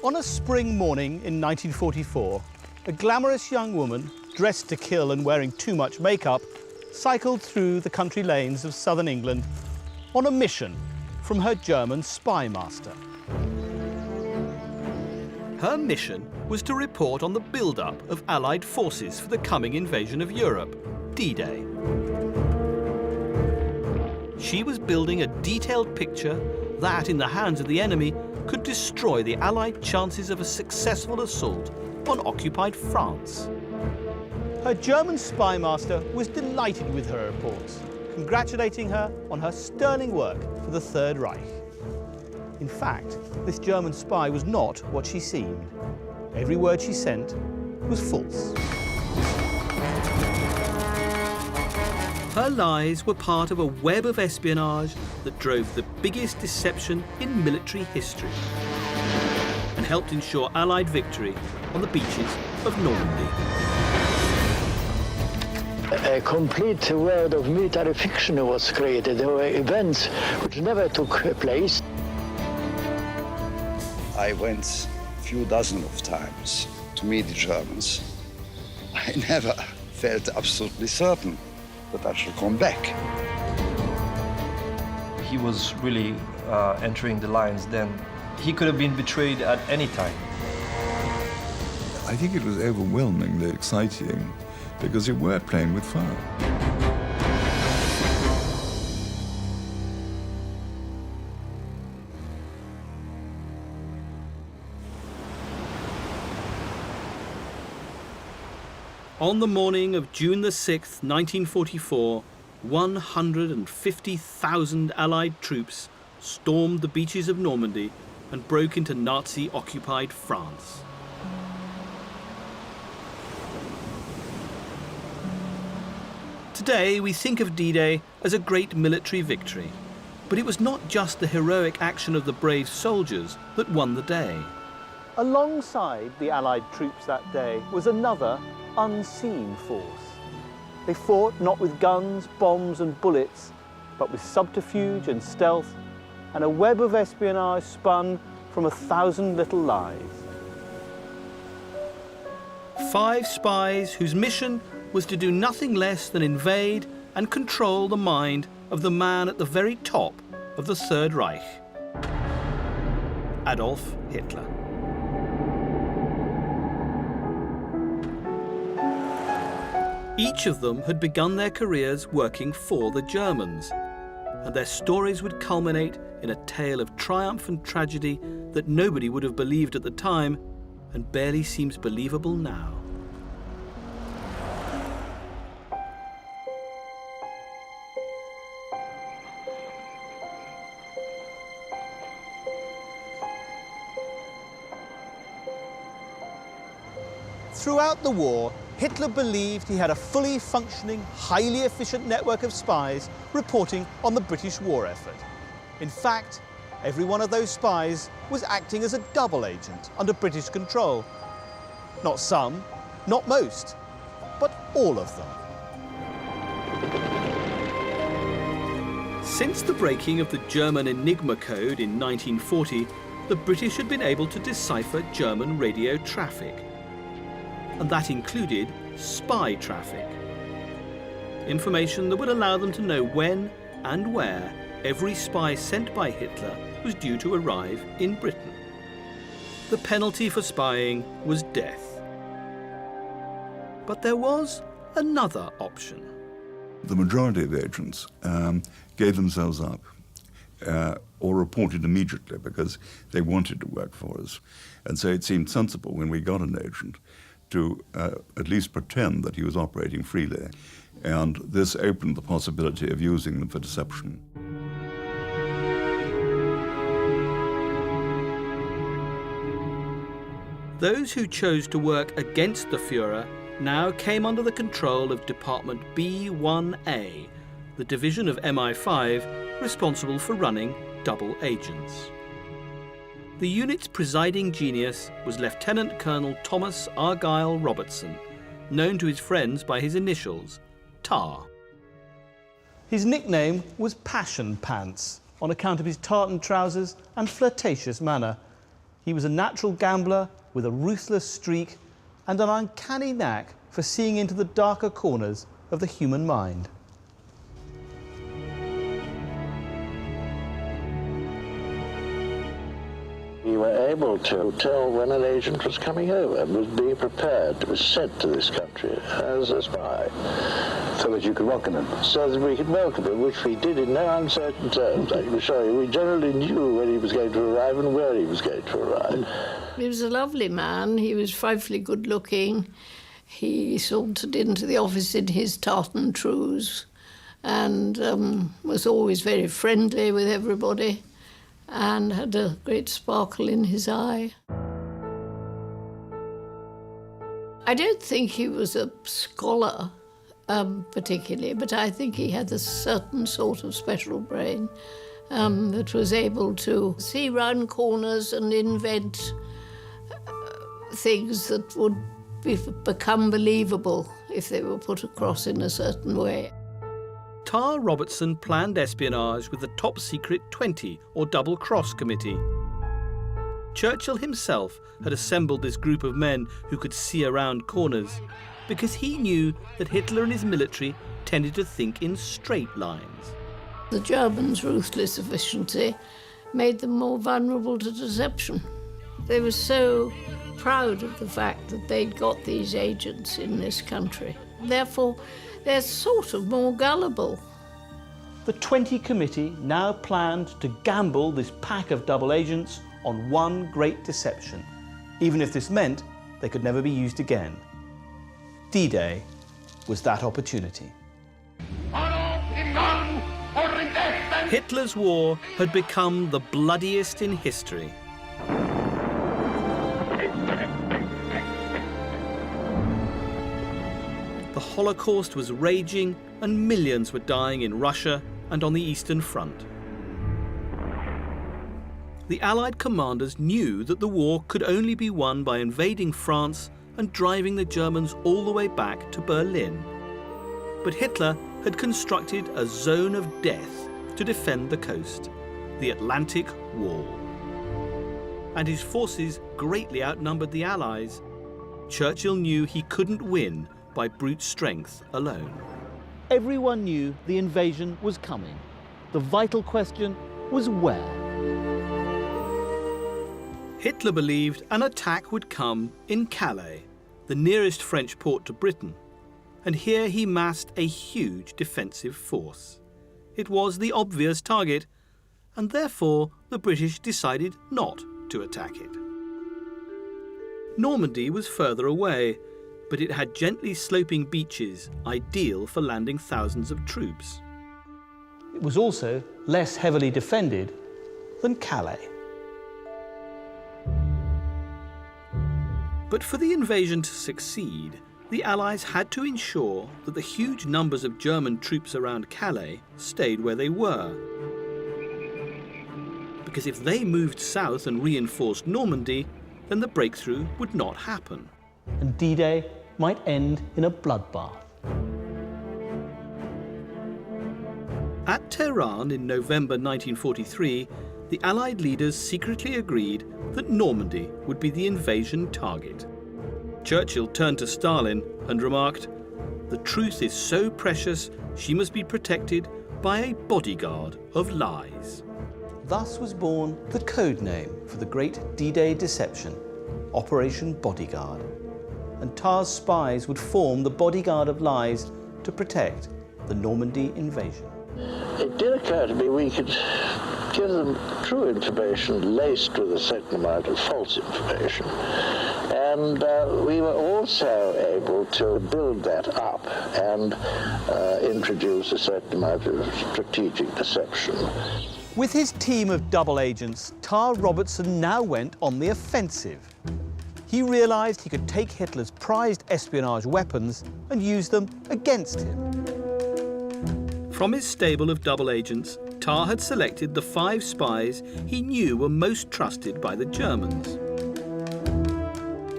On a spring morning in 1944, a glamorous young woman, dressed to kill and wearing too much makeup, cycled through the country lanes of southern England on a mission from her German spy master. Her mission was to report on the build-up of Allied forces for the coming invasion of Europe, D-Day. She was building a detailed picture that, in the hands of the enemy, could destroy the Allied chances of a successful assault on occupied France. Her German spy master was delighted with her reports, congratulating her on her sterling work for the Third Reich. In fact, this German spy was not what she seemed. Every word she sent was false. Her lies were part of a web of espionage that drove the biggest deception in military history and helped ensure Allied victory on the beaches of Normandy. A complete world of military fiction was created. There were events which never took place. I went a few dozen of times to meet the Germans. I never felt absolutely certain that I should come back. He was really entering the lines then. He could have been betrayed at any time. I think it was overwhelmingly exciting because you were playing with fire. On the morning of June the 6th, 1944, 150,000 Allied troops stormed the beaches of Normandy and broke into Nazi-occupied France. Today, we think of D-Day as a great military victory, but it was not just the heroic action of the brave soldiers that won the day. Alongside the Allied troops that day was another unseen force. They fought not with guns, bombs and bullets, but with subterfuge and stealth, and a web of espionage spun from 1,000 little lies. 5 spies whose mission was to do nothing less than invade and control the mind of the man at the very top of the Third Reich, Adolf Hitler. Each of them had begun their careers working for the Germans, and their stories would culminate in a tale of triumph and tragedy that nobody would have believed at the time and barely seems believable now. Throughout the war, Hitler believed he had a fully functioning, highly efficient network of spies reporting on the British war effort. In fact, every one of those spies was acting as a double agent under British control. Not some, not most, but all of them. Since the breaking of the German Enigma code in 1940, the British had been able to decipher German radio traffic. And that included spy traffic. Information that would allow them to know when and where every spy sent by Hitler was due to arrive in Britain. The penalty for spying was death. But there was another option. The majority of agents gave themselves up or reported immediately because they wanted to work for us. And so it seemed sensible when we got an agent to at least pretend that he was operating freely. And this opened the possibility of using them for deception. Those who chose to work against the Führer now came under the control of Department B1A, the division of MI5 responsible for running double agents. The unit's presiding genius was Lieutenant Colonel Thomas Argyle Robertson, known to his friends by his initials, TAR. His nickname was Passion Pants, on account of his tartan trousers and flirtatious manner. He was a natural gambler with a ruthless streak and an uncanny knack for seeing into the darker corners of the human mind. We were able to tell when an agent was coming over and was being prepared to be sent to this country as a spy. So that you could welcome him? So that we could welcome him, which we did in no uncertain terms, I can assure you. We generally knew when he was going to arrive and where he was going to arrive. He was a lovely man. He was frightfully good looking. He sauntered into the office in his tartan trews and was always very friendly with everybody and had a great sparkle in his eye. I don't think he was a scholar particularly, but I think he had a certain sort of special brain that was able to see round corners and invent things that would become believable if they were put across in a certain way. Tar Robertson planned espionage with the top-secret 20, or Double Cross Committee. Churchill himself had assembled this group of men who could see around corners, because he knew that Hitler and his military tended to think in straight lines. The Germans' ruthless efficiency made them more vulnerable to deception. They were so proud of the fact that they'd got these agents in this country. Therefore, they're sort of more gullible. The 20 Committee now planned to gamble this pack of double agents on one great deception, even if this meant they could never be used again. D-Day was that opportunity. Hitler's war had become the bloodiest in history. The Holocaust was raging and millions were dying in Russia and on the Eastern Front. The Allied commanders knew that the war could only be won by invading France and driving the Germans all the way back to Berlin. But Hitler had constructed a zone of death to defend the coast, the Atlantic Wall. And his forces greatly outnumbered the Allies. Churchill knew he couldn't win by brute strength alone. Everyone knew the invasion was coming. The vital question was where. Hitler believed an attack would come in Calais, the nearest French port to Britain, and here he massed a huge defensive force. It was the obvious target, and therefore the British decided not to attack it. Normandy was further away, but it had gently sloping beaches, ideal for landing thousands of troops. It was also less heavily defended than Calais. But for the invasion to succeed, the Allies had to ensure that the huge numbers of German troops around Calais stayed where they were. Because if they moved south and reinforced Normandy, then the breakthrough would not happen, and D-Day might end in a bloodbath. At Tehran in November 1943, the Allied leaders secretly agreed that Normandy would be the invasion target. Churchill turned to Stalin and remarked, "The truth is so precious, she must be protected by a bodyguard of lies." Thus was born the code name for the great D-Day deception, Operation Bodyguard. And Tar's spies would form the bodyguard of lies to protect the Normandy invasion. It did occur to me we could give them true information laced with a certain amount of false information. And we were also able to build that up and introduce a certain amount of strategic deception. With his team of double agents, Tar Robertson now went on the offensive. He realised he could take Hitler's prized espionage weapons and use them against him. From his stable of double agents, Tar had selected the 5 spies he knew were most trusted by the Germans.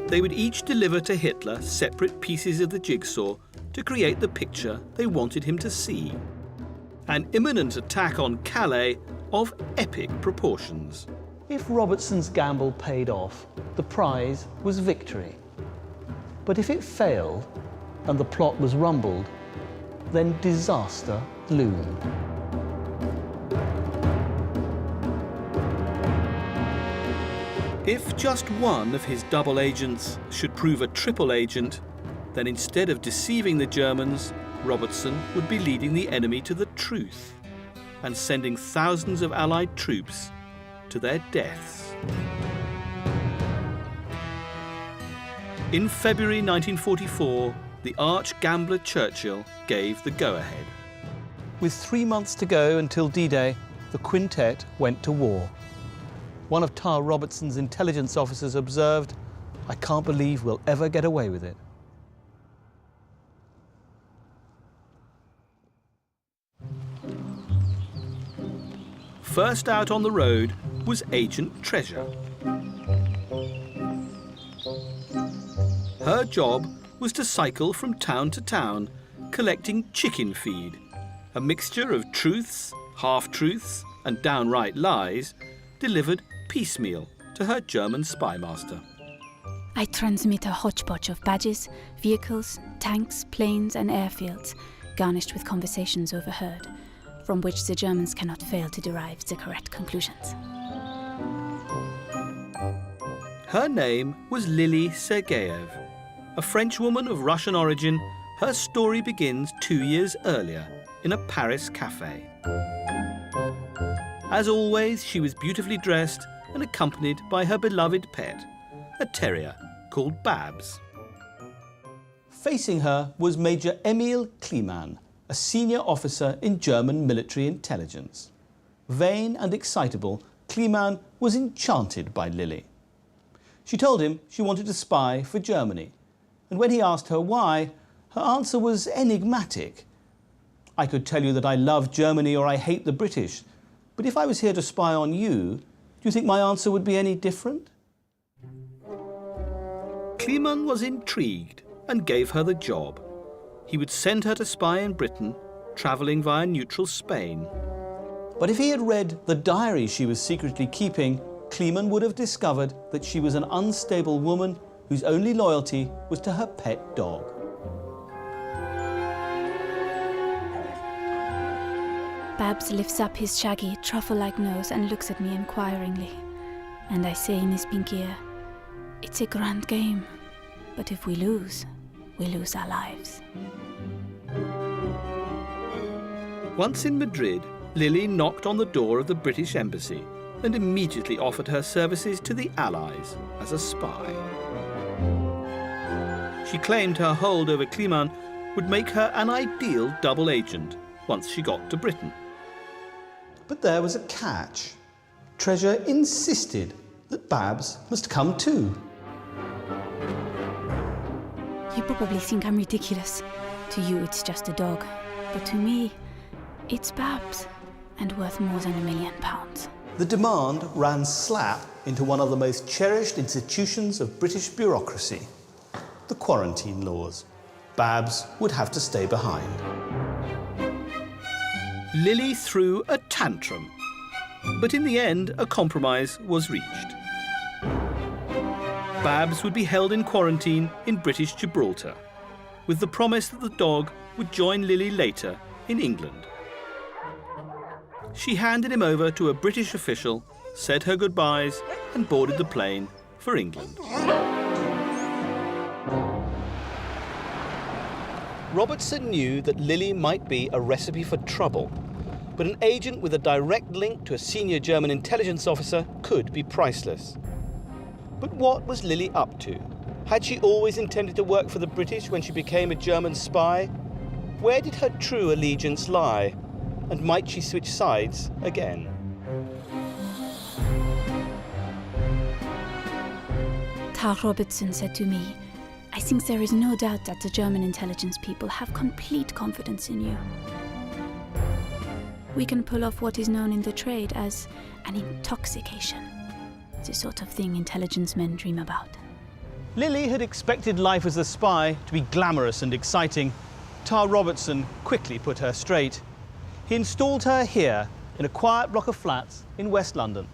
They would each deliver to Hitler separate pieces of the jigsaw to create the picture they wanted him to see. An imminent attack on Calais of epic proportions. If Robertson's gamble paid off, the prize was victory. But if it failed and the plot was rumbled, then disaster loomed. If just one of his double agents should prove a triple agent, then instead of deceiving the Germans, Robertson would be leading the enemy to the truth and sending thousands of Allied troops to their deaths. In February 1944, the arch-gambler Churchill gave the go-ahead. With 3 months to go until D-Day, the quintet went to war. One of Tar Robertson's intelligence officers observed, "I can't believe we'll ever get away with it." First out on the road was Agent Treasure. Her job was to cycle from town to town, collecting chicken feed, a mixture of truths, half-truths, and downright lies, delivered piecemeal to her German spy master. I transmit a hodgepodge of badges, vehicles, tanks, planes, and airfields, garnished with conversations overheard, from which the Germans cannot fail to derive the correct conclusions. Her name was Lily Sergeyev. A French woman of Russian origin, her story begins 2 years earlier in a Paris cafe. As always, she was beautifully dressed and accompanied by her beloved pet, a terrier called Babs. Facing her was Major Emil Kleemann, a senior officer in German military intelligence. Vain and excitable, Kleemann was enchanted by Lily. She told him she wanted to spy for Germany, and when he asked her why, her answer was enigmatic. "I could tell you that I love Germany or I hate the British, but if I was here to spy on you, do you think my answer would be any different?" Kleemann was intrigued and gave her the job. He would send her to spy in Britain, travelling via neutral Spain. But if he had read the diary she was secretly keeping, Kleemann would have discovered that she was an unstable woman whose only loyalty was to her pet dog. Babs lifts up his shaggy, truffle-like nose and looks at me inquiringly. And I say in his pink ear, "It's a grand game, but if we lose our lives." Once in Madrid, Lily knocked on the door of the British embassy and immediately offered her services to the Allies as a spy. She claimed her hold over Kleemann would make her an ideal double agent once she got to Britain. But there was a catch. Treasure insisted that Babs must come too. You probably think I'm ridiculous. To you, it's just a dog. But to me, it's Babs, and worth more than £1 million. The demand ran slap into one of the most cherished institutions of British bureaucracy, the quarantine laws. Babs would have to stay behind. Lily threw a tantrum, but in the end, a compromise was reached. Babs would be held in quarantine in British Gibraltar, with the promise that the dog would join Lily later in England. She handed him over to a British official, said her goodbyes, and boarded the plane for England. Robertson knew that Lily might be a recipe for trouble, but an agent with a direct link to a senior German intelligence officer could be priceless. But what was Lily up to? Had she always intended to work for the British when she became a German spy? Where did her true allegiance lie? And might she switch sides again? Tar Robertson said to me, "I think there is no doubt that the German intelligence people have complete confidence in you. We can pull off what is known in the trade as an intoxication, the sort of thing intelligence men dream about." Lily had expected life as a spy to be glamorous and exciting. Tar Robertson quickly put her straight. He installed her here in a quiet block of flats in West London.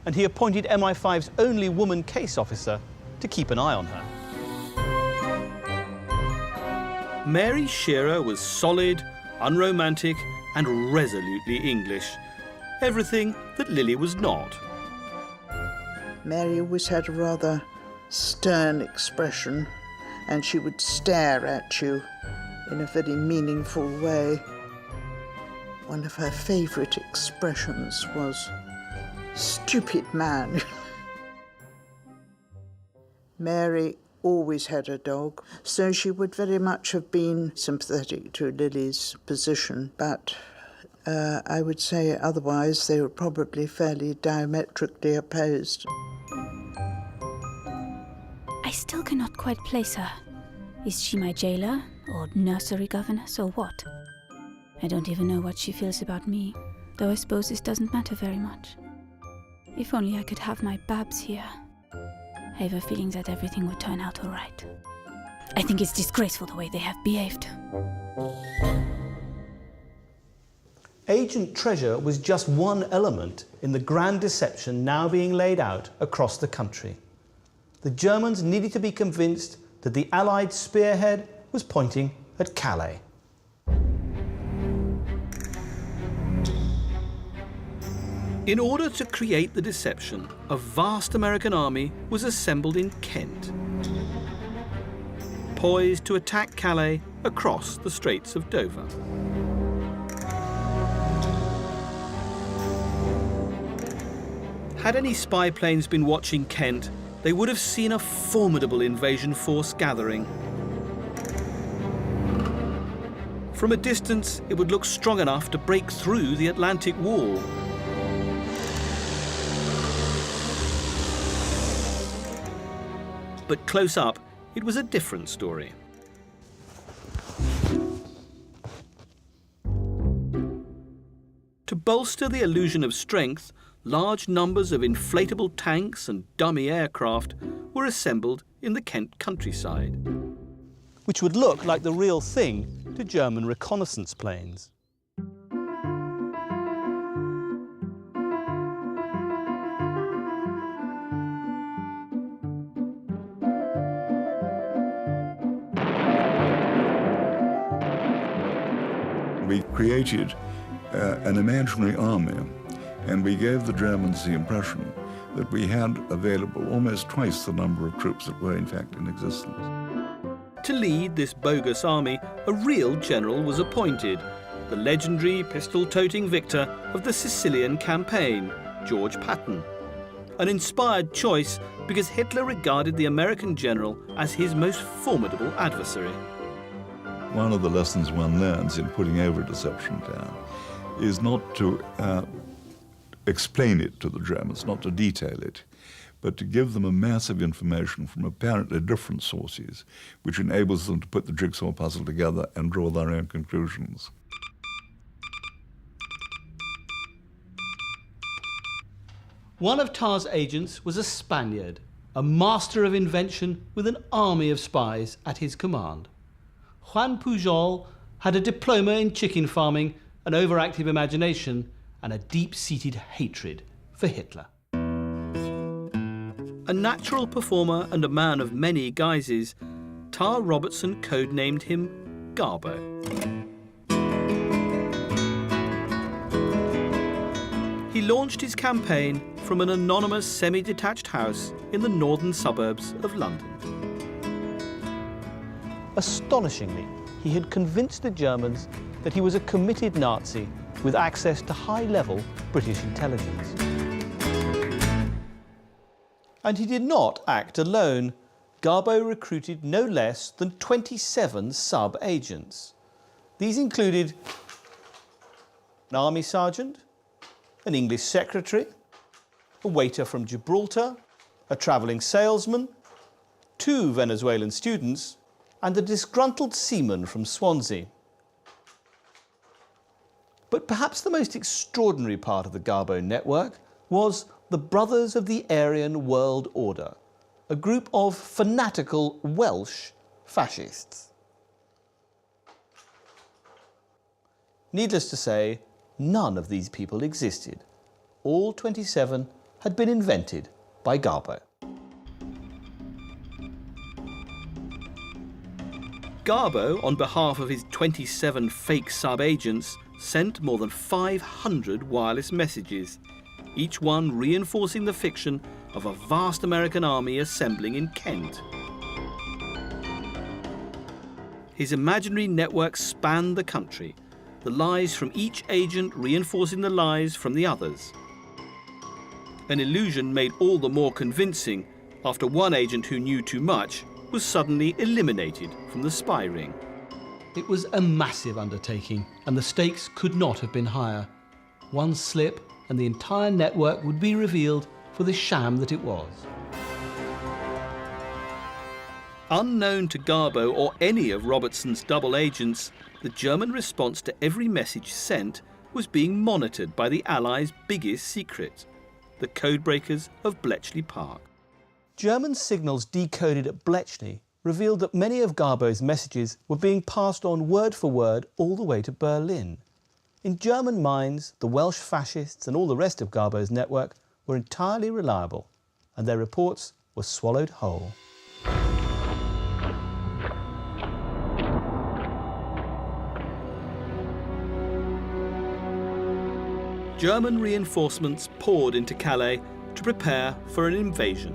and he appointed MI5's only woman case officer to keep an eye on her. Mary Shearer was solid, unromantic, and resolutely English. Everything that Lily was not. Mary always had a rather stern expression, and she would stare at you in a very meaningful way. One of her favourite expressions was, "Stupid man." Mary always had a dog, so she would very much have been sympathetic to Lily's position, but I would say otherwise they were probably fairly diametrically opposed. I still cannot quite place her. Is she my jailer, or nursery governess, or what? I don't even know what she feels about me, though I suppose this doesn't matter very much. If only I could have my Babs here. I have a feeling that everything would turn out all right. I think it's disgraceful the way they have behaved. Agent Treasure was just one element in the grand deception now being laid out across the country. The Germans needed to be convinced that the Allied spearhead was pointing at Calais. In order to create the deception, a vast American army was assembled in Kent, poised to attack Calais across the Straits of Dover. Had any spy planes been watching Kent, they would have seen a formidable invasion force gathering. From a distance, it would look strong enough to break through the Atlantic Wall. But close up, it was a different story. To bolster the illusion of strength, large numbers of inflatable tanks and dummy aircraft were assembled in the Kent countryside, which would look like the real thing to German reconnaissance planes. We created an imaginary army, and we gave the Germans the impression that we had available almost twice the number of troops that were in fact in existence. To lead this bogus army, a real general was appointed, the legendary pistol-toting victor of the Sicilian campaign, George Patton. An inspired choice because Hitler regarded the American general as his most formidable adversary. One of the lessons one learns in putting over a deception plan is not to explain it to the Germans, not to detail it, but to give them a mass of information from apparently different sources, which enables them to put the jigsaw puzzle together and draw their own conclusions. One of Tarr's agents was a Spaniard, a master of invention with an army of spies at his command. Juan Pujol had a diploma in chicken farming, an overactive imagination, and a deep-seated hatred for Hitler. A natural performer and a man of many guises, Tarr Robertson codenamed him Garbo. He launched his campaign from an anonymous semi-detached house in the northern suburbs of London. Astonishingly, he had convinced the Germans that he was a committed Nazi with access to high-level British intelligence. And he did not act alone. Garbo recruited no less than 27 sub-agents. These included an army sergeant, an English secretary, a waiter from Gibraltar, a travelling salesman, 2 Venezuelan students, and a disgruntled seaman from Swansea. But perhaps the most extraordinary part of the Garbo network was the Brothers of the Aryan World Order, a group of fanatical Welsh fascists. Needless to say, none of these people existed. All 27 had been invented by Garbo. Garbo, on behalf of his 27 fake sub-agents, sent more than 500 wireless messages, each one reinforcing the fiction of a vast American army assembling in Kent. His imaginary network spanned the country, the lies from each agent reinforcing the lies from the others. An illusion made all the more convincing after one agent who knew too much was suddenly eliminated from the spy ring. It was a massive undertaking, and the stakes could not have been higher. One slip and the entire network would be revealed for the sham that it was. Unknown to Garbo or any of Robertson's double agents, the German response to every message sent was being monitored by the Allies' biggest secret, the codebreakers of Bletchley Park. German signals decoded at Bletchley revealed that many of Garbo's messages were being passed on word for word all the way to Berlin. In German minds, the Welsh fascists and all the rest of Garbo's network were entirely reliable, and their reports were swallowed whole. German reinforcements poured into Calais to prepare for an invasion.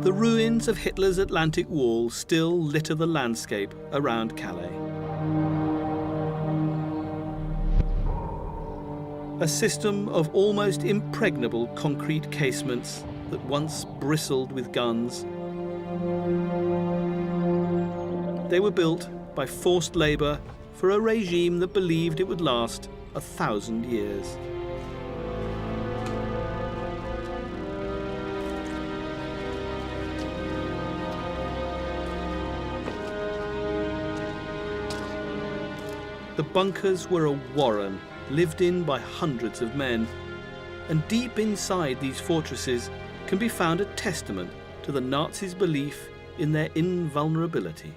The ruins of Hitler's Atlantic Wall still litter the landscape around Calais. A system of almost impregnable concrete casements that once bristled with guns. They were built by forced labour for a regime that believed it would last 1,000 years. The bunkers were a warren lived in by hundreds of men, and deep inside these fortresses can be found a testament to the Nazis' belief in their invulnerability.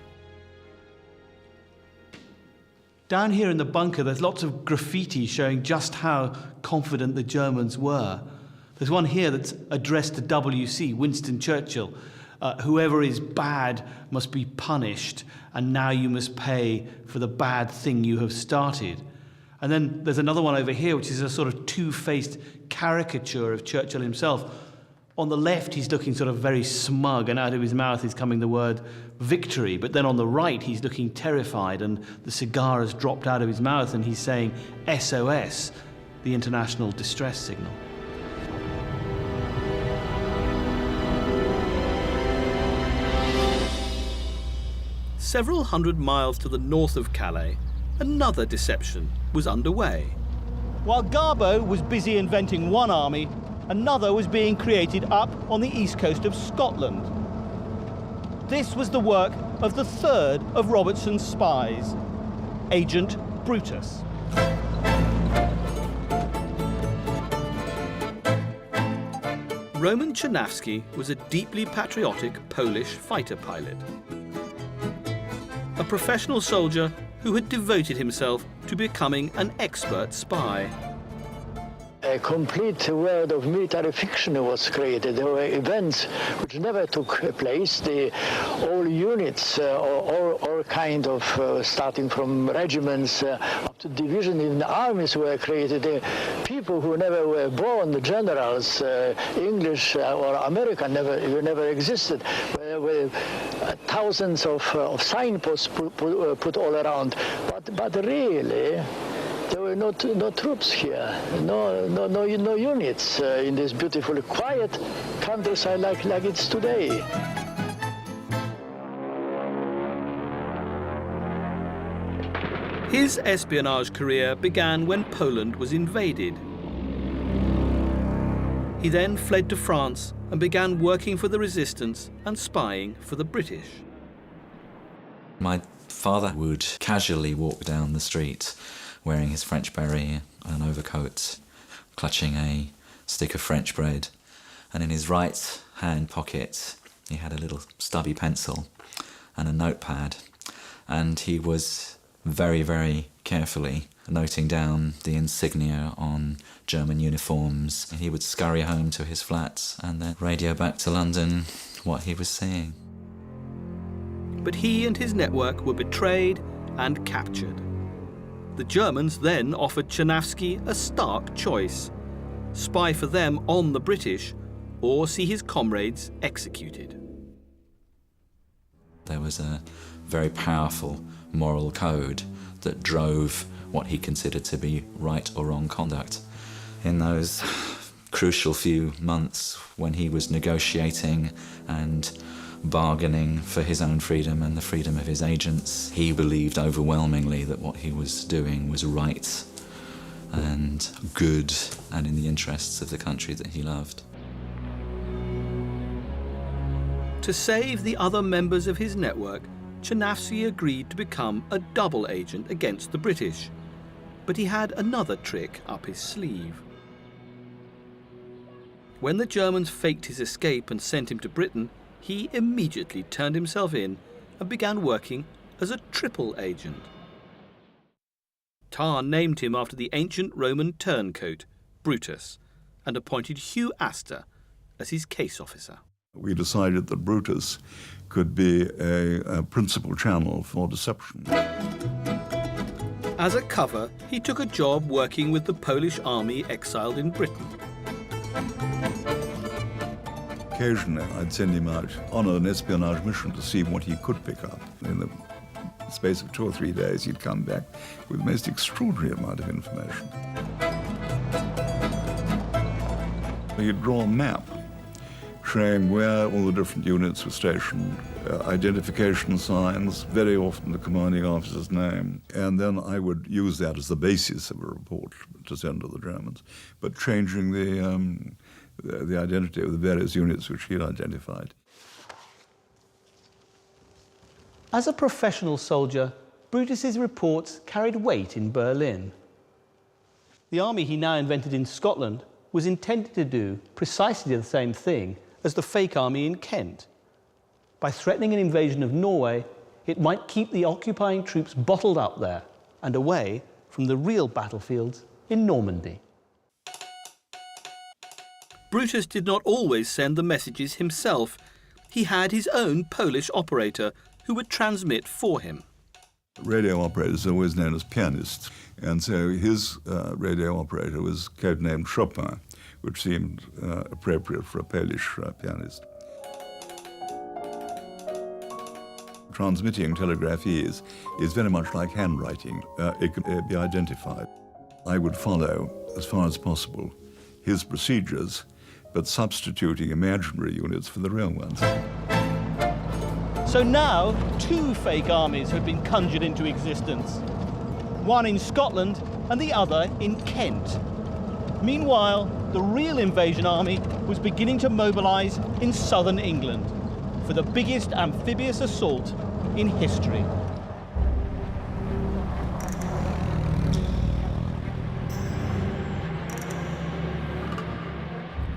Down here in the bunker, there's lots of graffiti showing just how confident the Germans were. There's one here that's addressed to WC, Winston Churchill. Whoever is bad must be punished, and now you must pay for the bad thing you have started. And then there's another one over here, which is a sort of two-faced caricature of Churchill himself. On the left, he's looking sort of very smug, and out of his mouth is coming the word victory. But then on the right, he's looking terrified, and the cigar has dropped out of his mouth, and he's saying SOS, the international distress signal. Several hundred miles to the north of Calais, another deception was underway. While Garbo was busy inventing one army, another was being created up on the east coast of Scotland. This was the work of the third of Robertson's spies, Agent Brutus. Roman Czernawski was a deeply patriotic Polish fighter pilot. A professional soldier who had devoted himself to becoming an expert spy. A complete world of military fiction was created. There were events which never took place. All units, all kind of, starting from regiments up to division, even armies were created. People who never were born, generals, English or American, never existed. Were thousands of signposts put all around. But really, there were no troops here, no units in this beautiful, quiet countryside like it's today. His espionage career began when Poland was invaded. He then fled to France and began working for the resistance and spying for the British. My father would casually walk down the street wearing his French beret and an overcoat, clutching a stick of French bread, And in his right hand pocket, he had a little stubby pencil and a notepad. And he was very, very carefully noting down the insignia on German uniforms. He would scurry home to his flat and then radio back to London what he was seeing. But he and his network were betrayed and captured. The Germans then offered Czerniawski a stark choice: spy for them on the British, or see his comrades executed. There was a very powerful moral code that drove what he considered to be right or wrong conduct. In those crucial few months when he was negotiating and bargaining for his own freedom and the freedom of his agents, he believed overwhelmingly that what he was doing was right and good and in the interests of the country that he loved. To save the other members of his network, Czerniawski agreed to become a double agent against the British. But he had another trick up his sleeve. When the Germans faked his escape and sent him to Britain, he immediately turned himself in and began working as a triple agent. Tarn named him after the ancient Roman turncoat, Brutus, and appointed Hugh Astor as his case officer. We decided that Brutus could be a principal channel for deception. As a cover, he took a job working with the Polish army exiled in Britain. Occasionally, I'd send him out on an espionage mission to see what he could pick up. In the space of 2 or 3 days, he'd come back with the most extraordinary amount of information. He'd draw a map showing where all the different units were stationed, identification signs, very often the commanding officer's name, and then I would use that as the basis of a report to send to the Germans, but changing the identity of the various units which he had identified. As a professional soldier, Brutus's reports carried weight in Berlin. The army he now invented in Scotland was intended to do precisely the same thing as the fake army in Kent. By threatening an invasion of Norway, it might keep the occupying troops bottled up there and away from the real battlefields in Normandy. Brutus did not always send the messages himself. He had his own Polish operator who would transmit for him. Radio operators are always known as pianists, and so his radio operator was codenamed Chopin, which seemed appropriate for a Polish pianist. Transmitting telegraphies is very much like handwriting. It can be identified. I would follow, as far as possible, his procedures, but substituting imaginary units for the real ones. So now, 2 fake armies had been conjured into existence. One in Scotland and the other in Kent. Meanwhile, the real invasion army was beginning to mobilise in southern England for the biggest amphibious assault in history.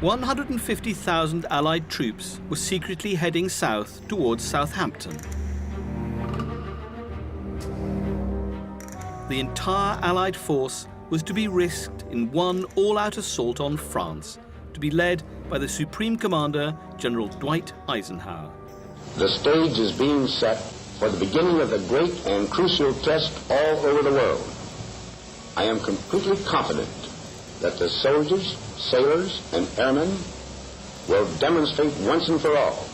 "150,000 Allied troops were secretly heading south towards Southampton. The entire Allied force was to be risked in one all-out assault on France, to be led by the Supreme Commander, General Dwight Eisenhower. The stage is being set for the beginning of the great and crucial test all over the world. I am completely confident that the soldiers, sailors, and airmen will demonstrate once and for all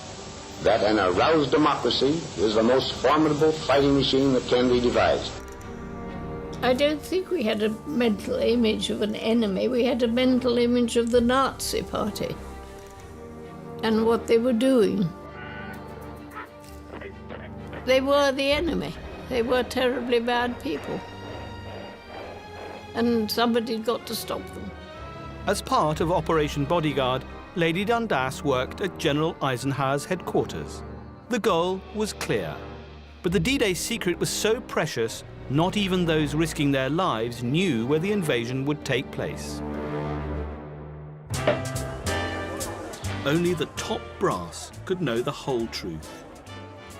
that an aroused democracy is the most formidable fighting machine that can be devised. I don't think we had a mental image of an enemy. We had a mental image of the Nazi Party and what they were doing. They were the enemy. They were terribly bad people. And somebody'd got to stop them. As part of Operation Bodyguard, Lady Dundas worked at General Eisenhower's headquarters. The goal was clear. But the D-Day secret was so precious, not even those risking their lives knew where the invasion would take place. only the top brass could know the whole truth.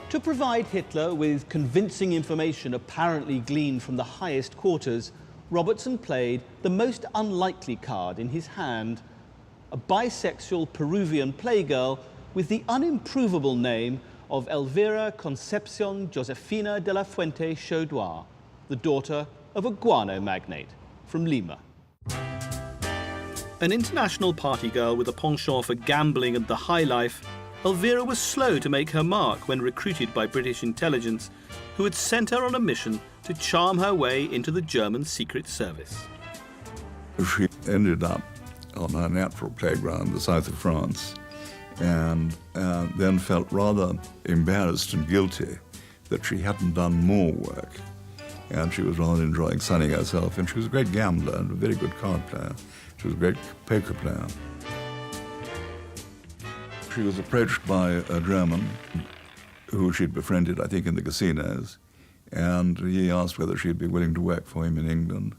To provide Hitler with convincing information apparently gleaned from the highest quarters, Robertson played the most unlikely card in his hand, a bisexual Peruvian playgirl with the unimprovable name of Elvira Concepcion Josefina de la Fuente Chaudoir, the daughter of a guano magnate from Lima. An international party girl with a penchant for gambling and the high life, Elvira was slow to make her mark when recruited by British intelligence, who had sent her on a mission to charm her way into the German Secret Service. She ended up on her natural playground, the south of France, and then felt rather embarrassed and guilty that she hadn't done more work. And she was rather enjoying sunning herself, and she was a great gambler and a very good card player. She was a great poker player. She was approached by a German who she'd befriended, I think, in the casinos, and he asked whether she'd be willing to work for him in England.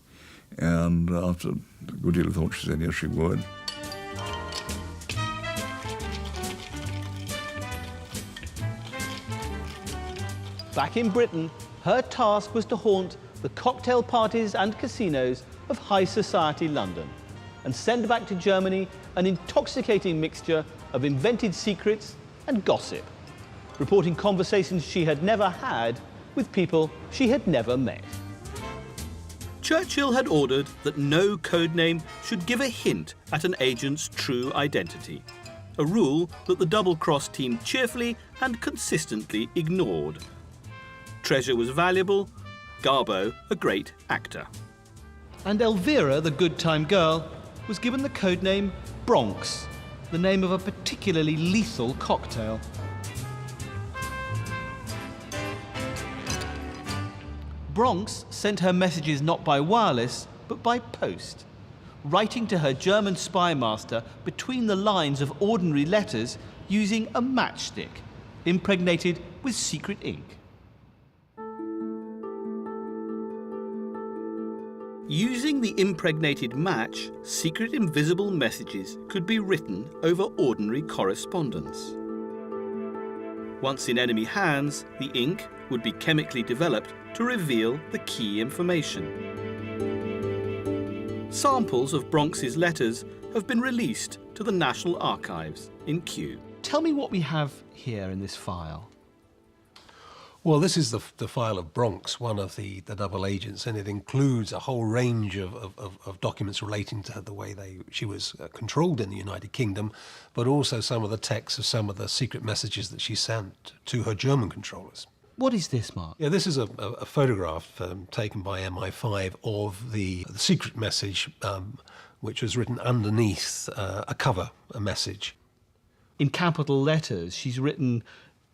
And after a good deal of thought, she said yes, she would. Back in Britain, her task was to haunt the cocktail parties and casinos of high society London and send back to Germany an intoxicating mixture of invented secrets and gossip, reporting conversations she had never had with people she had never met. Churchill had ordered that no codename should give a hint at an agent's true identity, a rule that the double-cross team cheerfully and consistently ignored. Treasure was valuable, Garbo a great actor. And Elvira, the good time girl, was given the codename Bronx, the name of a particularly lethal cocktail. Bronx sent her messages not by wireless, but by post, writing to her German spy master between the lines of ordinary letters using a matchstick, impregnated with secret ink. Using the impregnated match, secret invisible messages could be written over ordinary correspondence. Once in enemy hands, the ink would be chemically developed to reveal the key information. Samples of Bronx's letters have been released to the National Archives in Kew. Tell me what we have here in this file. Well, this is the file of Bronx, one of the double agents, and it includes a whole range of documents relating to the way she was controlled in the United Kingdom, but also some of the texts of some of the secret messages that she sent to her German controllers. What is this, Mark? Yeah, this is a photograph taken by MI5 of the secret message, which was written underneath a message. In capital letters, she's written,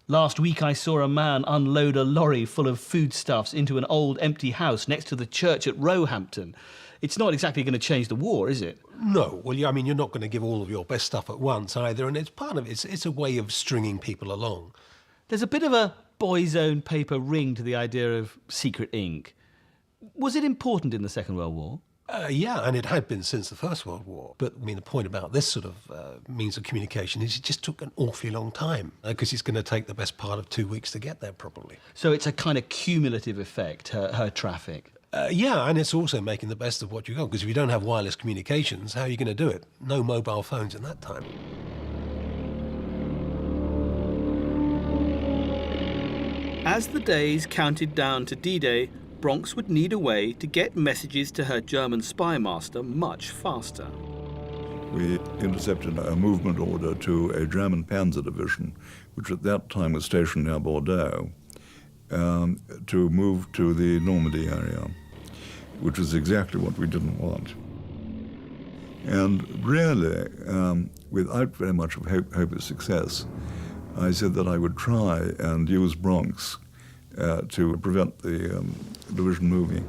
"Last week I saw a man unload a lorry full of foodstuffs into an old empty house next to the church at Roehampton." It's not exactly going to change the war, is it? No. Well, I mean, you're not going to give all of your best stuff at once either, and it's part of it. It's a way of stringing people along. There's a bit of a boy's own paper ring to the idea of secret ink. Was it important in the Second World War? Yeah, and it had been since the First World War. But, I mean, the point about this sort of means of communication is it just took an awfully long time, because it's going to take the best part of 2 weeks to get there, probably. So it's a kind of cumulative effect, her traffic? Yeah, and it's also making the best of what you got, because if you don't have wireless communications, how are you going to do it? No mobile phones in that time. As the days counted down to D-Day, Bronx would need a way to get messages to her German spy master much faster. We intercepted a movement order to a German panzer division, which at that time was stationed near Bordeaux, to move to the Normandy area, which was exactly what we didn't want. And really, without very much of hope of success, I said that I would try and use Bronx to prevent the division moving.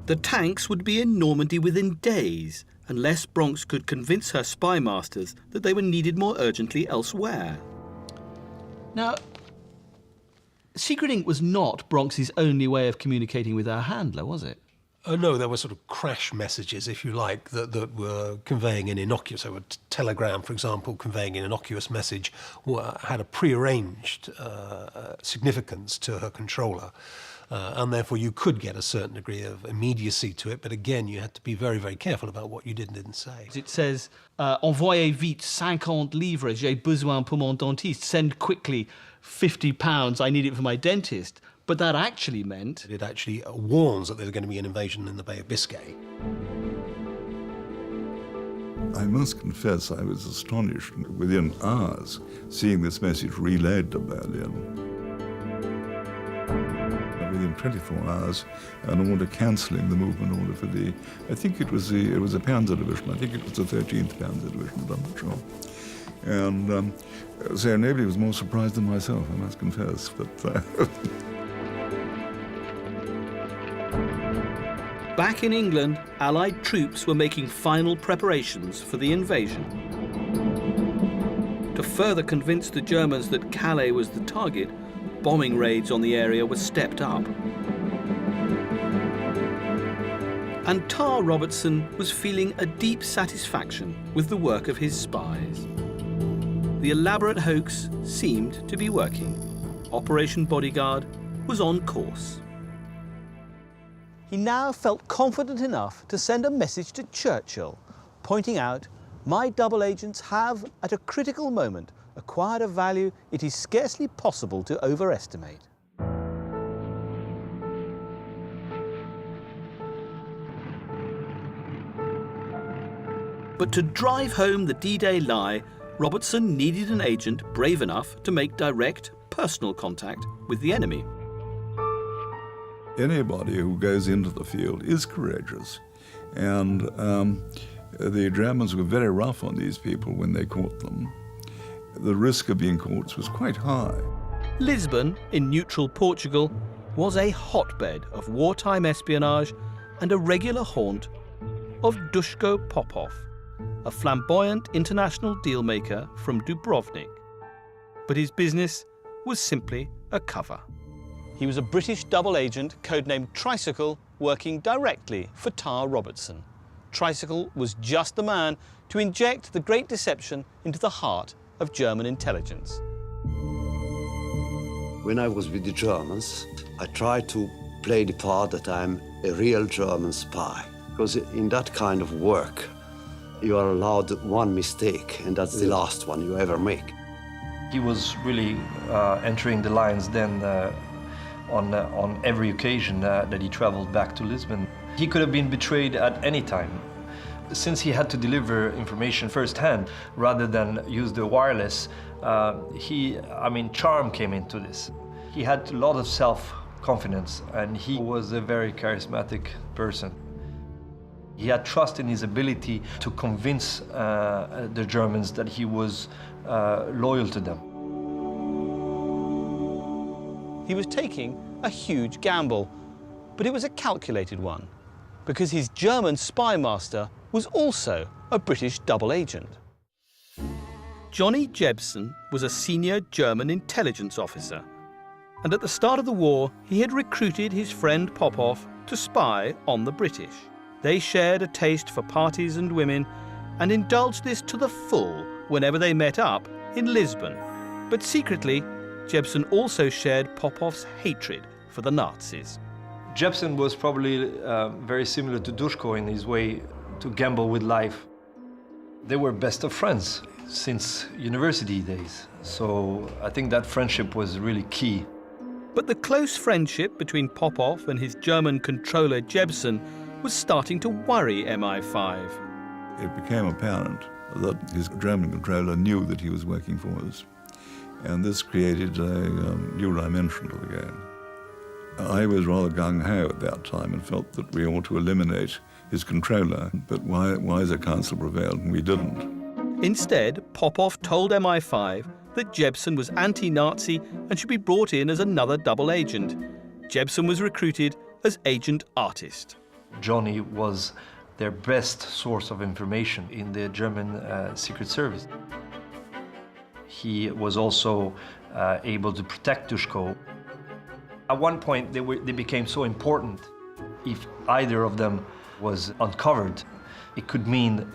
The tanks would be in Normandy within days, unless Bronx could convince her spy masters that they were needed more urgently elsewhere. Now, secret ink was not Bronx's only way of communicating with her handler, was it? No, there were sort of crash messages, if you like, that were conveying an innocuous, so a telegram, for example, conveying an innocuous message, had a prearranged significance to her controller. And therefore you could get a certain degree of immediacy to it, but again, you had to be very, very careful about what you did and didn't say. It says, envoyez vite 50 livres, j'ai besoin pour mon dentiste. Send quickly £50, I need it for my dentist. But that actually meant... It actually warns that there's going to be an invasion in the Bay of Biscay. I must confess I was astonished within hours seeing this message relayed to Berlin. Within 24 hours, an order cancelling the movement order for the, I think it was a Panzer Division, I think it was the 13th Panzer Division, but I'm not sure. And so nobody was more surprised than myself, I must confess. But Back in England, Allied troops were making final preparations for the invasion. To further convince the Germans that Calais was the target, bombing raids on the area were stepped up. And Tar Robertson was feeling a deep satisfaction with the work of his spies. The elaborate hoax seemed to be working. Operation Bodyguard was on course. He now felt confident enough to send a message to Churchill, pointing out, my double agents have, at a critical moment, acquired a value it is scarcely possible to overestimate. But to drive home the D-Day lie, Robertson needed an agent brave enough to make direct, personal contact with the enemy. Anybody who goes into the field is courageous. And the Germans were very rough on these people when they caught them. The risk of being caught was quite high. Lisbon, in neutral Portugal, was a hotbed of wartime espionage and a regular haunt of Duško Popov, a flamboyant international dealmaker from Dubrovnik. But his business was simply a cover. He was a British double agent codenamed Tricycle, working directly for Tar Robertson. Tricycle was just the man to inject the Great Deception into the heart of German intelligence. When I was with the Germans, I tried to play the part that I'm a real German spy. Because in that kind of work, you are allowed one mistake, and that's the last one you ever make. He was really entering the lines then on every occasion that he traveled back to Lisbon. He could have been betrayed at any time. Since he had to deliver information firsthand rather than use the wireless, charm came into this. He had a lot of self-confidence, and he was a very charismatic person. He had trust in his ability to convince the Germans that he was loyal to them. He was taking a huge gamble, but it was a calculated one, because his German spy master was also a British double agent. Johnny Jebsen was a senior German intelligence officer, and at the start of the war, he had recruited his friend Popov to spy on the British. They shared a taste for parties and women and indulged this to the full whenever they met up in Lisbon. But secretly, Jebsen also shared Popov's hatred for the Nazis. Jebsen was probably very similar to Duško in his way to gamble with life. They were best of friends since university days, so I think that friendship was really key. But the close friendship between Popov and his German controller Jebsen was starting to worry MI5. It became apparent that his German controller knew that he was working for us. And this created a new dimension to the game. I was rather gung-ho at that time and felt that we ought to eliminate his controller, but wiser counsel prevailed, and we didn't. Instead, Popov told MI5 that Jebsen was anti-Nazi and should be brought in as another double agent. Jebsen was recruited as agent artist. Johnny was their best source of information in the German Secret Service. He was also able to protect Duško. At one point, they became so important If either of them was uncovered, it could mean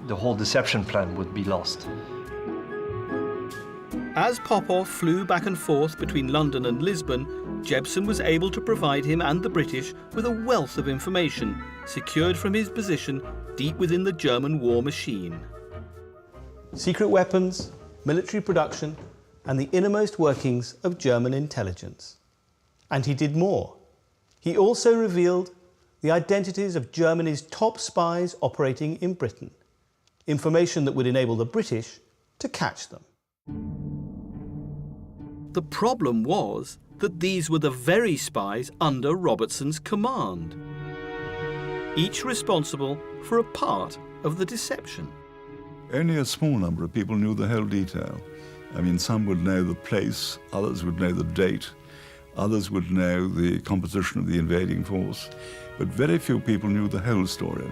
the whole deception plan would be lost. As Popov flew back and forth between London and Lisbon, Jebsen was able to provide him and the British with a wealth of information secured from his position deep within the German war machine. Secret weapons, military production, and the innermost workings of German intelligence. And he did more. He also revealed the identities of Germany's top spies operating in Britain, information that would enable the British to catch them. The problem was that these were the very spies under Robertson's command, each responsible for a part of the deception. Only a small number of people knew the whole detail. I mean, some would know the place, others would know the date, others would know the composition of the invading force, but very few people knew the whole story.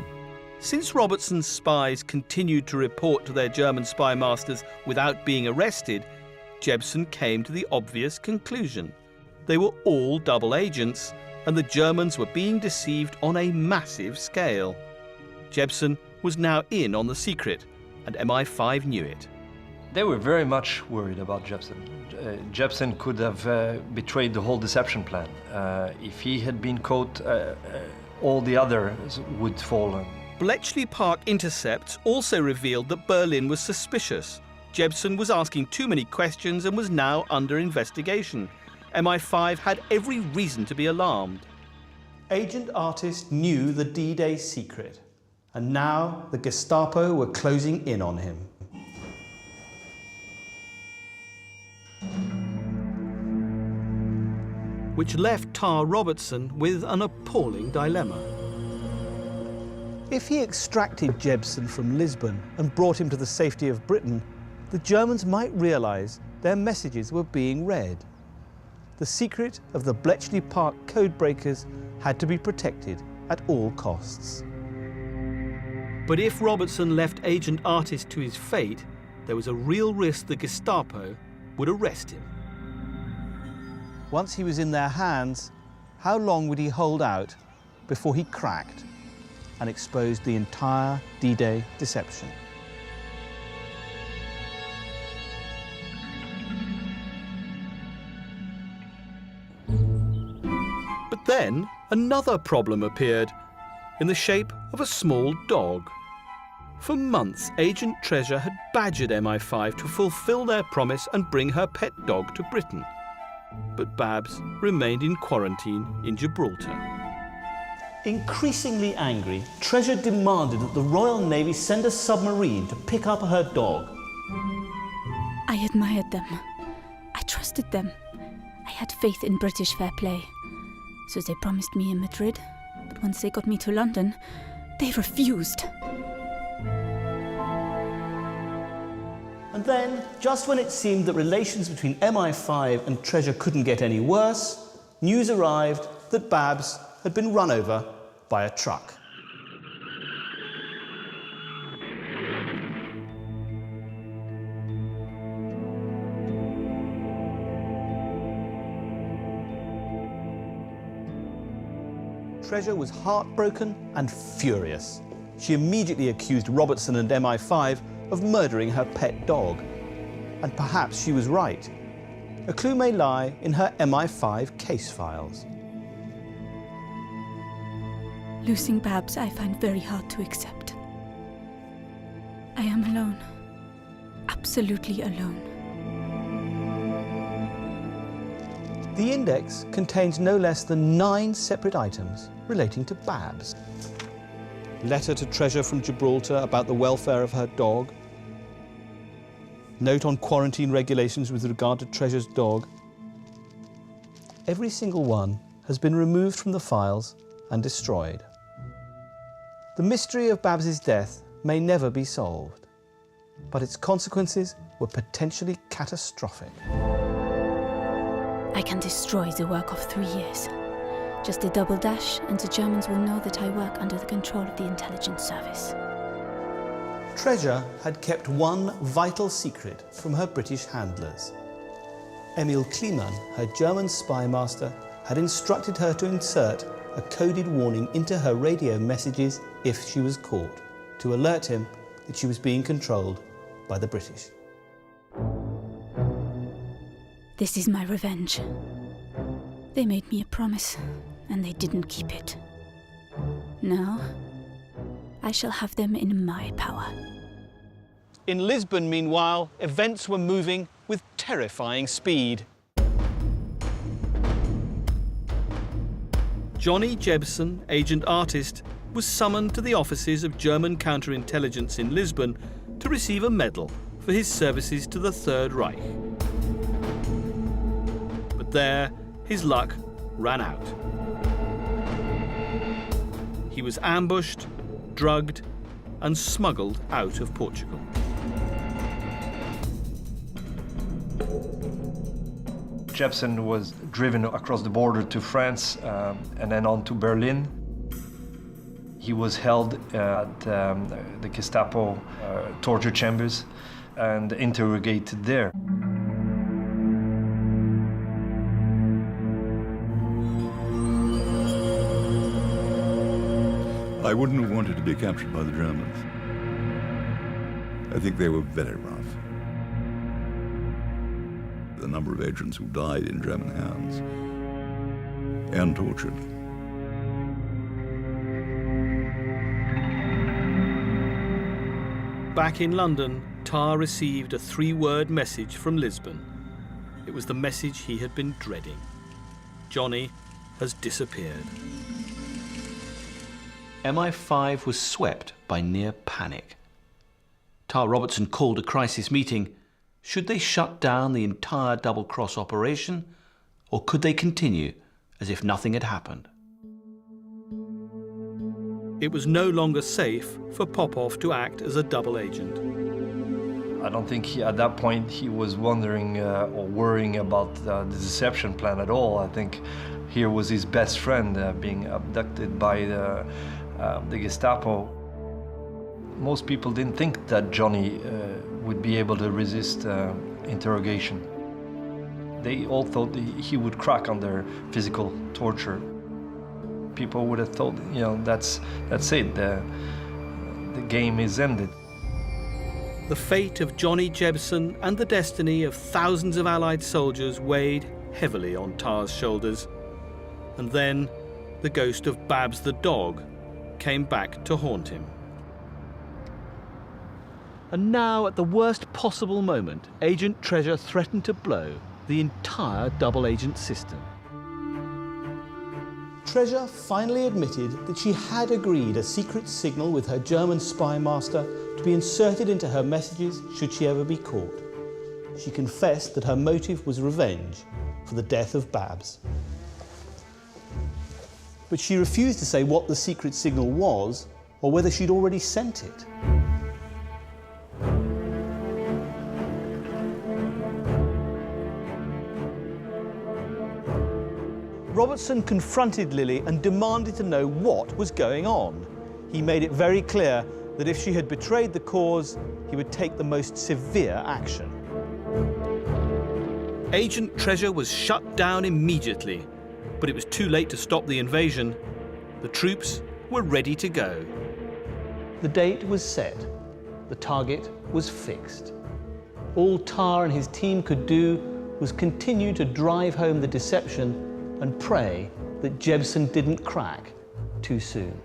Since Robertson's spies continued to report to their German spy masters without being arrested, Jebsen came to the obvious conclusion. They were all double agents, and the Germans were being deceived on a massive scale. Jebsen was now in on the secret, and MI5 knew it. They were very much worried about Jebsen. Jebsen could have betrayed the whole deception plan. If he had been caught, all the others would fall. Bletchley Park intercepts also revealed that Berlin was suspicious. Jebsen was asking too many questions and was now under investigation. MI5 had every reason to be alarmed. Agent Artist knew the D-Day secret, and now the Gestapo were closing in on him. Which left Tar Robertson with an appalling dilemma. If he extracted Jebsen from Lisbon and brought him to the safety of Britain, the Germans might realise their messages were being read. The secret of the Bletchley Park codebreakers had to be protected at all costs. But if Robertson left Agent Artist to his fate, there was a real risk the Gestapo would arrest him. Once he was in their hands, how long would he hold out before he cracked and exposed the entire D-Day deception? But then another problem appeared in the shape of a small dog. For months, Agent Treasure had badgered MI5 to fulfill their promise and bring her pet dog to Britain. But Babs remained in quarantine in Gibraltar. Increasingly angry, Treasure demanded that the Royal Navy send a submarine to pick up her dog. I admired them. I trusted them. I had faith in British fair play. So they promised me in Madrid, but once they got me to London, they refused. And then, just when it seemed that relations between MI5 and Treasure couldn't get any worse, news arrived that Babs had been run over by a truck. Treasure was heartbroken and furious. She immediately accused Robertson and MI5 of murdering her pet dog. And perhaps she was right. A clue may lie in her MI5 case files. Losing Babs I find very hard to accept. I am alone. Absolutely alone. The index contains no less than 9 separate items relating to Babs. Letter to Treasure from Gibraltar about the welfare of her dog. Note on quarantine regulations with regard to Treasure's dog. Every single one has been removed from the files and destroyed. The mystery of Babs's death may never be solved, but its consequences were potentially catastrophic. I can destroy the work of 3 years. Just a double dash, and the Germans will know that I work under the control of the intelligence service. Treasure had kept one vital secret from her British handlers. Emil Kleemann, her German spy master, had instructed her to insert a coded warning into her radio messages if she was caught, to alert him that she was being controlled by the British. This is my revenge. They made me a promise, and they didn't keep it. Now, I shall have them in my power. In Lisbon, meanwhile, events were moving with terrifying speed. Johnny Jebsen, agent artist, was summoned to the offices of German counterintelligence in Lisbon to receive a medal for his services to the Third Reich. But there, his luck ran out. He was ambushed, drugged, and smuggled out of Portugal. Jebsen was driven across the border to France and then on to Berlin. He was held at the Gestapo torture chambers and interrogated there. I wouldn't have wanted to be captured by the Germans. I think they were very rough. The number of agents who died in German hands and tortured. Back in London, Tar received a 3-word message from Lisbon. It was the message he had been dreading. Johnny has disappeared. MI5 was swept by near panic. Tar Robertson called a crisis meeting. Should they shut down the entire double-cross operation, or could they continue as if nothing had happened? It was no longer safe for Popov to act as a double agent. I don't think at that point he was wondering or worrying about the deception plan at all. I think here was his best friend being abducted by the Gestapo. Most people didn't think that Johnny would be able to resist interrogation. They all thought he would crack under physical torture. People would have thought, you know, that's it, the game is ended. The fate of Johnny Jebsen and the destiny of thousands of Allied soldiers weighed heavily on Tar's shoulders. And then the ghost of Babs the dog came back to haunt him. And now, at the worst possible moment, Agent Treasure threatened to blow the entire double agent system. Treasure finally admitted that she had agreed a secret signal with her German spy master to be inserted into her messages should she ever be caught. She confessed that her motive was revenge for the death of Babs. But she refused to say what the secret signal was or whether she'd already sent it. Robertson confronted Lily and demanded to know what was going on. He made it very clear that if she had betrayed the cause, he would take the most severe action. Agent Treasure was shut down immediately, but it was too late to stop the invasion. The troops were ready to go. The date was set. The target was fixed. All Tar and his team could do was continue to drive home the deception and pray that Jebsen didn't crack too soon.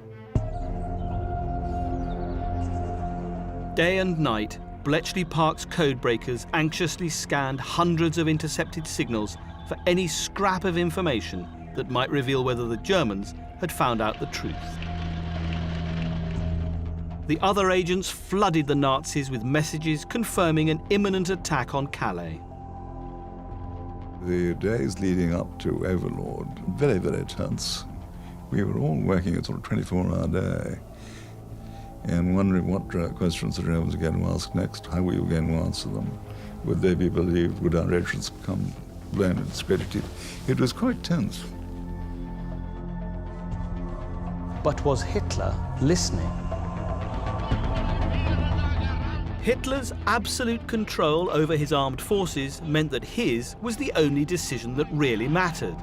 Day and night, Bletchley Park's codebreakers anxiously scanned hundreds of intercepted signals for any scrap of information that might reveal whether the Germans had found out the truth. The other agents flooded the Nazis with messages confirming an imminent attack on Calais. The days leading up to Overlord, very, very tense. We were all working a sort of 24-hour day and wondering what questions the Germans were going to ask next, how we were going to answer them. Would they be believed? Would our agents become blamed and discredited? It was quite tense. But was Hitler listening? Hitler's absolute control over his armed forces meant that his was the only decision that really mattered.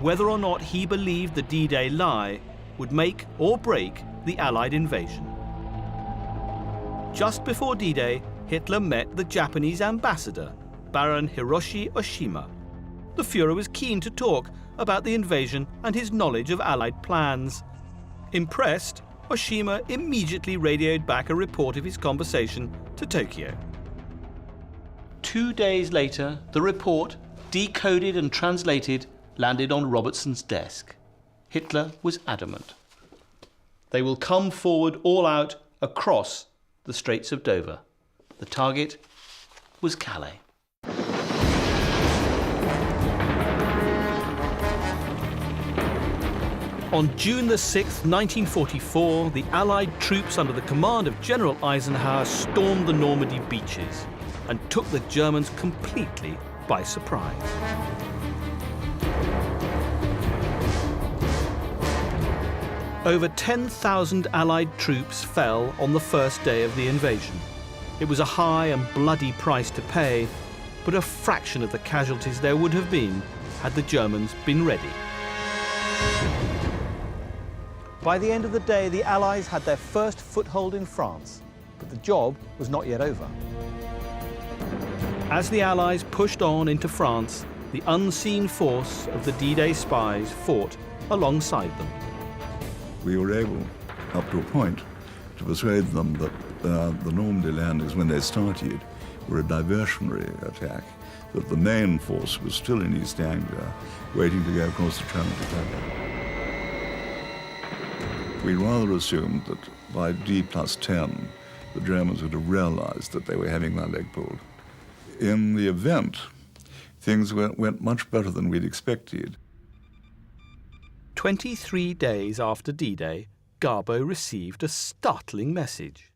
whether or not he believed the D-Day lie would make or break the Allied invasion. Just before D-Day, Hitler met the Japanese ambassador, Baron Hiroshi Oshima. The Führer was keen to talk about the invasion and his knowledge of Allied plans. Impressed, Oshima immediately radioed back a report of his conversation to Tokyo. 2 days later, the report, decoded and translated, landed on Robertson's desk. Hitler was adamant. They will come forward all out across the Straits of Dover. The target was Calais. On June the 6th, 1944, the Allied troops under the command of General Eisenhower stormed the Normandy beaches and took the Germans completely by surprise. Over 10,000 Allied troops fell on the first day of the invasion. It was a high and bloody price to pay, but a fraction of the casualties there would have been had the Germans been ready. By the end of the day, the Allies had their first foothold in France, but the job was not yet over. As the Allies pushed on into France, the unseen force of the D-Day spies fought alongside them. We were able, up to a point, to persuade them that the Normandy landings, when they started, were a diversionary attack, that the main force was still in East Anglia, waiting to go across the Channel to Calais. We rather assumed that by D+10, the Germans would have realized that they were having their leg pulled. In the event, things went much better than we'd expected. 23 days after D-Day, Garbo received a startling message.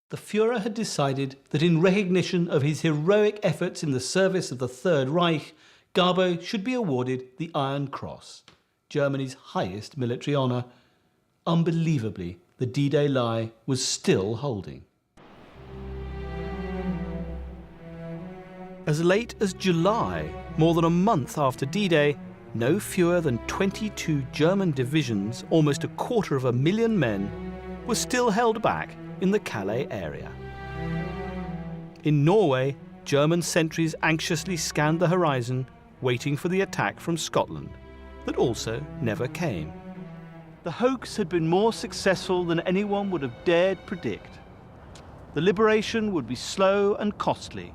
The Führer had decided that in recognition of his heroic efforts in the service of the Third Reich, Garbo should be awarded the Iron Cross, Germany's highest military honour. Unbelievably, the D-Day lie was still holding. As late as July, more than a month after D-Day, no fewer than 22 German divisions, almost 250,000 men, were still held back in the Calais area. In Norway, German sentries anxiously scanned the horizon, waiting for the attack from Scotland, that also never came. The hoax had been more successful than anyone would have dared predict. The liberation would be slow and costly,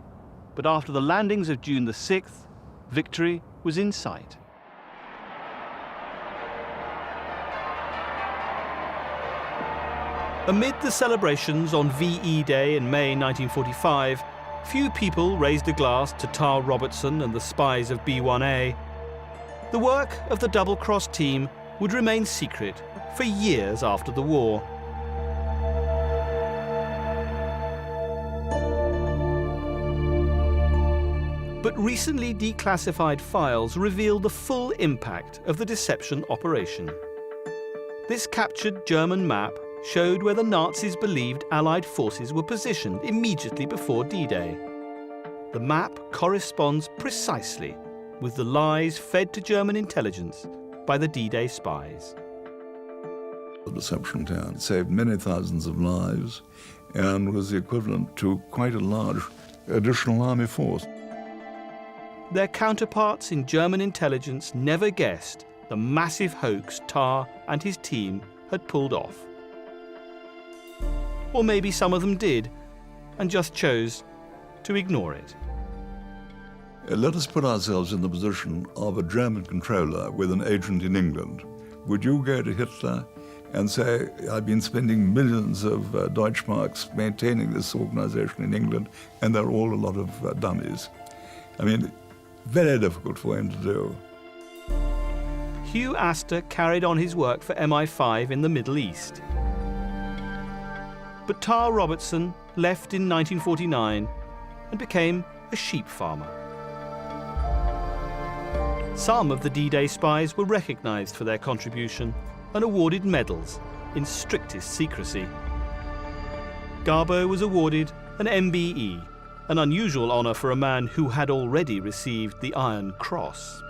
but after the landings of June the 6th, victory was in sight. Amid the celebrations on VE Day in May 1945, few people raised a glass to Tar Robertson and the spies of B1A. The work of the double-cross team would remain secret for years after the war. But recently declassified files revealed the full impact of the deception operation. This captured German map showed where the Nazis believed Allied forces were positioned immediately before D-Day. The map corresponds precisely with the lies fed to German intelligence by the D-Day spies. The deception town saved many thousands of lives and was the equivalent to quite a large additional army force. Their counterparts in German intelligence never guessed the massive hoax Tar and his team had pulled off. Or maybe some of them did, and just chose to ignore it. Let us put ourselves in the position of a German controller with an agent in England. Would you go to Hitler and say, I've been spending millions of Deutschmarks maintaining this organization in England, and they're all a lot of dummies? I mean, very difficult for him to do. Hugh Astor carried on his work for MI5 in the Middle East. But Tar Robertson left in 1949 and became a sheep farmer. Some of the D-Day spies were recognized for their contribution and awarded medals in strictest secrecy. Garbo was awarded an MBE, an unusual honor for a man who had already received the Iron Cross.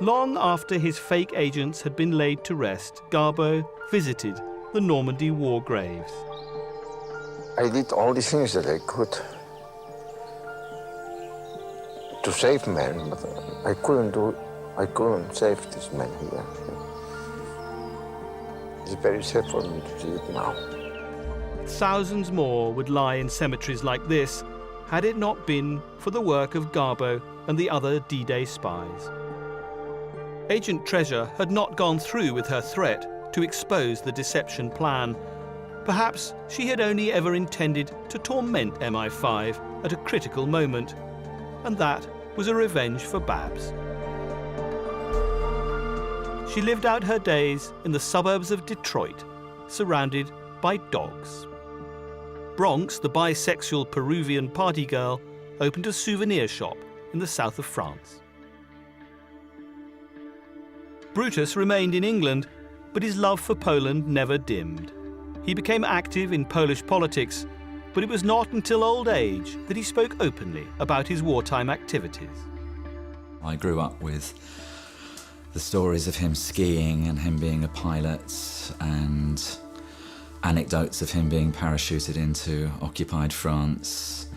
Long after his fake agents had been laid to rest, Garbeau visited the Normandy war graves. I did all the things that I could to save men, but I couldn't save this man here. It's very sad for me to see it now. Thousands more would lie in cemeteries like this had it not been for the work of Garbeau and the other D-Day spies. Agent Treasure had not gone through with her threat to expose the deception plan. Perhaps she had only ever intended to torment MI5 at a critical moment, and that was a revenge for Babs. She lived out her days in the suburbs of Detroit, surrounded by dogs. Bronx, the bisexual Peruvian party girl, opened a souvenir shop in the south of France. Brutus remained in England, but his love for Poland never dimmed. He became active in Polish politics, but it was not until old age that he spoke openly about his wartime activities. I grew up with the stories of him skiing and him being a pilot and anecdotes of him being parachuted into occupied France.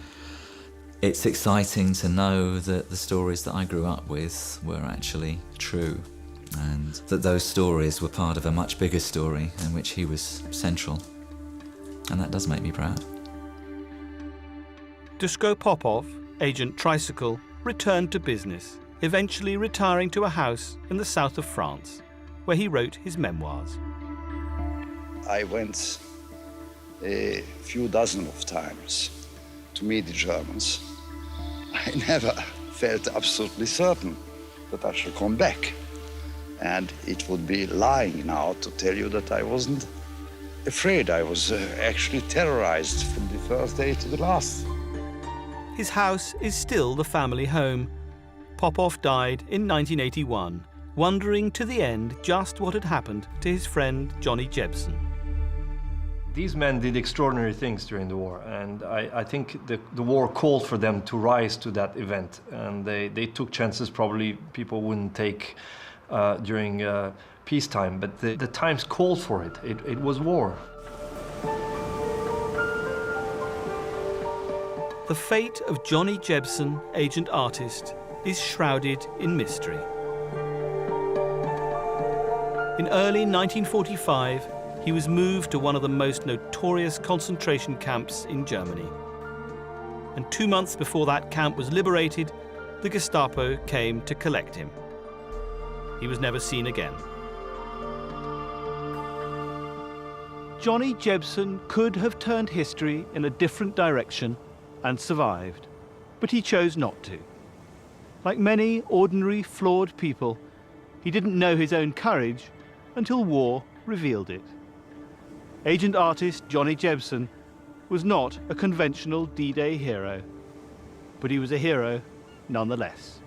It's exciting to know that the stories that I grew up with were actually true, and that those stories were part of a much bigger story in which he was central. And that does make me proud. Duško Popov, Agent Tricycle, returned to business, eventually retiring to a house in the south of France, where he wrote his memoirs. I went a few dozen of times to meet the Germans. I never felt absolutely certain that I shall come back. And it would be lying now to tell you that I wasn't afraid. I was actually terrorized from the first day to the last. His house is still the family home. Popov died in 1981, wondering to the end just what had happened to his friend Johnny Jebsen. These men did extraordinary things during the war, and I think the war called for them to rise to that event, and they took chances probably people wouldn't take during peacetime, but the times called for it. It was war. The fate of Johnny Jebsen, agent artist, is shrouded in mystery. In early 1945, he was moved to one of the most notorious concentration camps in Germany. And 2 months before that camp was liberated, the Gestapo came to collect him. He was never seen again. Johnny Jebsen could have turned history in a different direction and survived, but he chose not to. Like many ordinary, flawed people, he didn't know his own courage until war revealed it. Agent artist Johnny Jebsen was not a conventional D-Day hero, but he was a hero nonetheless.